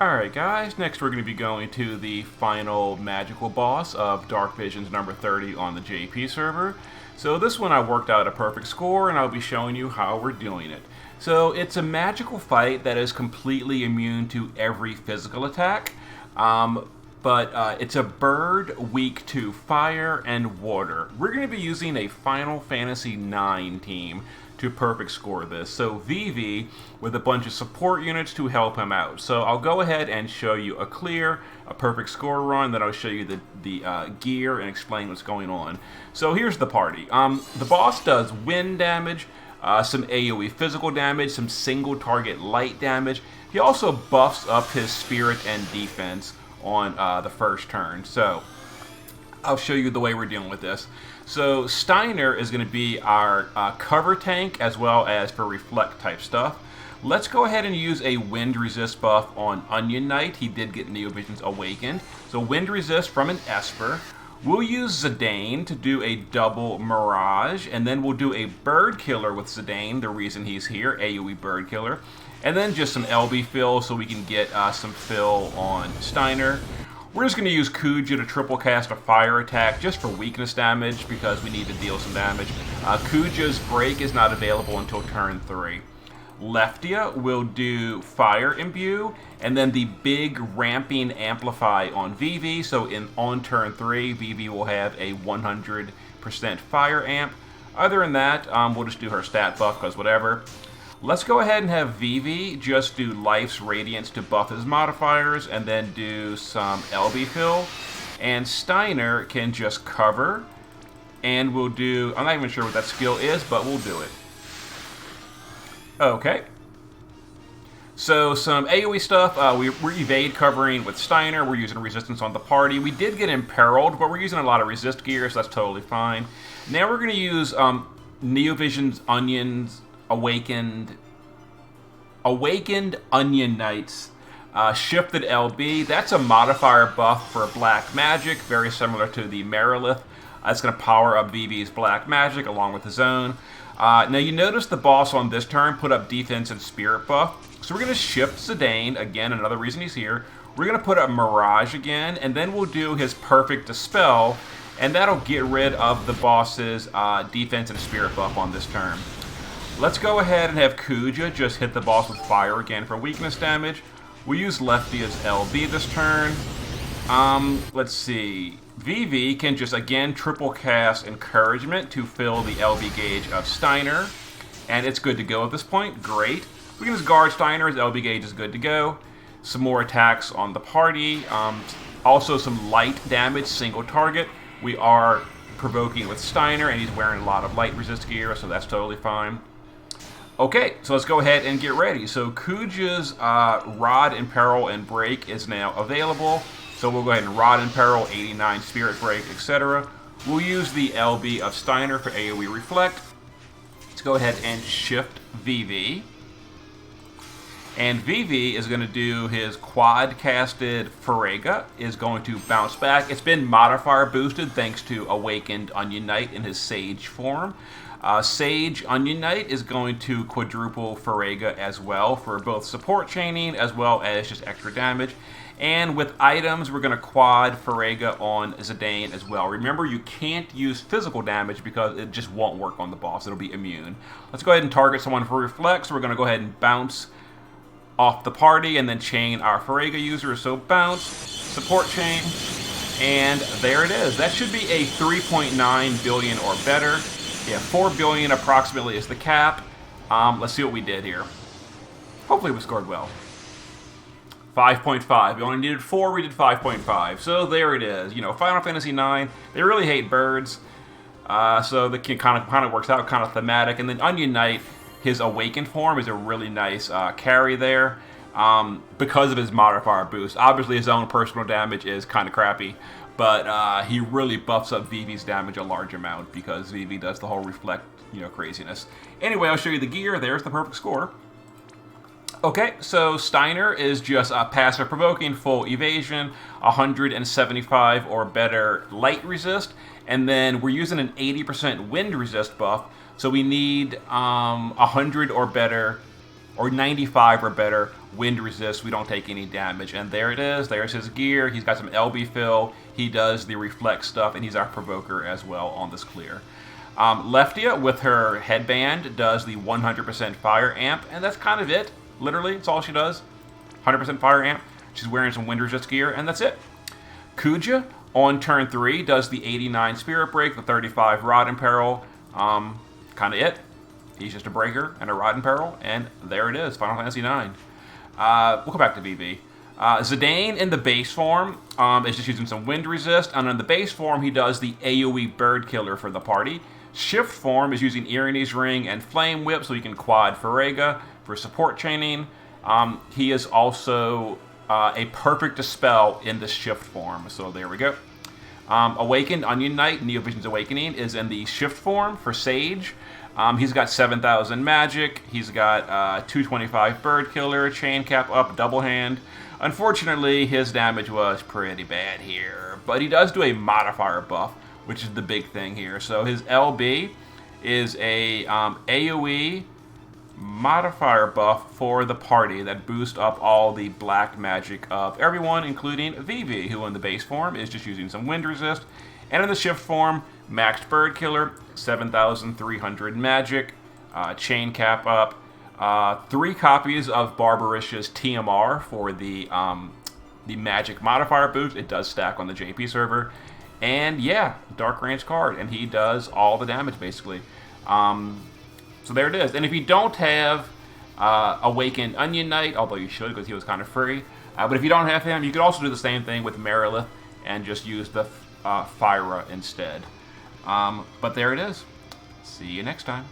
Alright guys, next we're going to be going to the final magical boss of Dark Visions number 30 on the JP server. So this one I worked out a perfect score and I'll be showing you how we're doing it. So it's a magical fight that is completely immune to every physical attack. But it's a bird weak to fire and water. We're going to be using a Final Fantasy IX team to perfect score this. So Vivi with a bunch of support units to help him out. So I'll go ahead and show you a perfect score run, then I'll show you the gear and explain what's going on. So here's the party. The boss does wind damage, some AoE physical damage, some single target light damage. He also buffs up his spirit and defense on the first turn. So I'll show you the way we're dealing with this. So Steiner is going to be our cover tank as well as for reflect type stuff. Let's go ahead and use a wind resist buff on Onion Knight. He did get Neo Visions awakened. So wind resist from an Esper. We'll use Zidane to do a double Mirage, and then we'll do a Bird Killer with Zidane, the reason he's here, AoE Bird Killer. And then just some LB fill so we can get some fill on Steiner. We're just going to use Kuja to triple cast a fire attack just for weakness damage because we need to deal some damage. Kuja's break is not available until turn 3. Leftia will do fire imbue and then the big ramping amplify on Vivi. So on turn 3, Vivi will have a 100% fire amp. Other than that, we'll just do her stat buff because whatever. Let's go ahead and have Vivi just do Life's Radiance to buff his modifiers and then do some LB fill. And Steiner can just cover and we'll do, I'm not even sure what that skill is, but we'll do it. Okay. So some AoE stuff, we're evade covering with Steiner, we're using resistance on the party. We did get imperiled, but we're using a lot of resist gear, so that's totally fine. Now we're going to use Neo Visions Onions Awakened Onion Knights Shifted LB. That's a modifier buff for black magic, very similar to the Merilith. That's going to power up Vivi's black magic along with his own. Now you notice the boss on this turn put up defense and spirit buff. So we're going to shift Zidane, again another reason he's here. We're going to put up Mirage again, and then we'll do his perfect dispel, and that'll get rid of the boss's defense and spirit buff on this turn. Let's go ahead and have Kuja just hit the boss with fire again for weakness damage. We'll use Leftia's LB this turn. Let's see. Vivi can just again triple cast Encouragement to fill the LB gauge of Steiner. And it's good to go at this point. Great. We can just guard Steiner. His LB gauge is good to go. Some more attacks on the party. Also some light damage, single target. We are provoking with Steiner, and he's wearing a lot of light resist gear, so that's totally fine. Okay, so let's go ahead and get ready. So Kuja's Rod, Imperil, and Break is now available. So we'll go ahead and Rod, Imperil, 89 Spirit Break, etc. We'll use the LB of Steiner for AoE Reflect. Let's go ahead and shift Vivi. And Vivi is going to do his quad-casted Farega, is going to bounce back. It's been modifier boosted thanks to Awakened Onion Knight in his Sage form. Sage Onion Knight is going to quadruple Farega as well for both support chaining as well as just extra damage. And with items, we're going to quad Farega on Zidane as well. Remember, you can't use physical damage because it just won't work on the boss. It'll be immune. Let's go ahead and target someone for Reflex. We're going to go ahead and bounce off the party and then chain our Farega user. So bounce, support chain, and there it is. That should be a 3.9 billion or better. Yeah, 4 billion approximately is the cap. Let's see what we did here. Hopefully we scored well. 5.5. We only needed 4, we did 5.5. So there it is. You know, Final Fantasy IX, they really hate birds. So that kind of works out, kind of thematic. And then Onion Knight, his Awakened form is a really nice carry there because of his modifier boost. Obviously, his own personal damage is kind of crappy, but he really buffs up Vivi's damage a large amount because Vivi does the whole reflect, craziness. Anyway, I'll show you the gear. There's the perfect score. Okay, so Steiner is just passive provoking, full evasion, 175 or better light resist, and then we're using an 80% wind resist buff, so we need 100 or better or 95 or better wind resist. We don't take any damage. And there it is. There's his gear. He's got some LB fill. He does the reflect stuff, and he's our provoker as well on this clear. Leftia, with her headband, does the 100% fire amp, and that's kind of it. Literally, it's all she does. 100% fire amp. She's wearing some wind resist gear, and that's it. Kuja, on turn 3, does the 89 Spirit Break, the 35 Rod and Peril. Kind of it. He's just a breaker and a Rod and Peril, and there it is, Final Fantasy IX. We'll come back to Vivi. Zidane in the base form is just using some wind resist, and in the base form he does the AoE bird killer for the party. Shift form is using Irene's Ring and Flame Whip, so you can quad Farega for support chaining. He is also a perfect dispel in the shift form, so there we go. Awakened Onion Knight, Neovision's Awakening, is in the shift form for Sage. He's got 7,000 magic. He's got 225 bird killer, chain cap up, double hand. Unfortunately, his damage was pretty bad here, but he does do a modifier buff, which is the big thing here. So his LB is a AoE modifier buff for the party that boosts up all the black magic of everyone, including Vivi, who in the base form is just using some wind resist. And in the shift form, maxed bird killer, 7,300 magic, chain cap up, 3 copies of Barbaricia's TMR for the magic modifier boost. It does stack on the JP server. And yeah, dark range card, and he does all the damage basically. So there it is. And if you don't have Awakened Onion Knight, although you should because he was kind of free, but if you don't have him, you could also do the same thing with Merilith and just use the Fyra instead. But there it is. See you next time.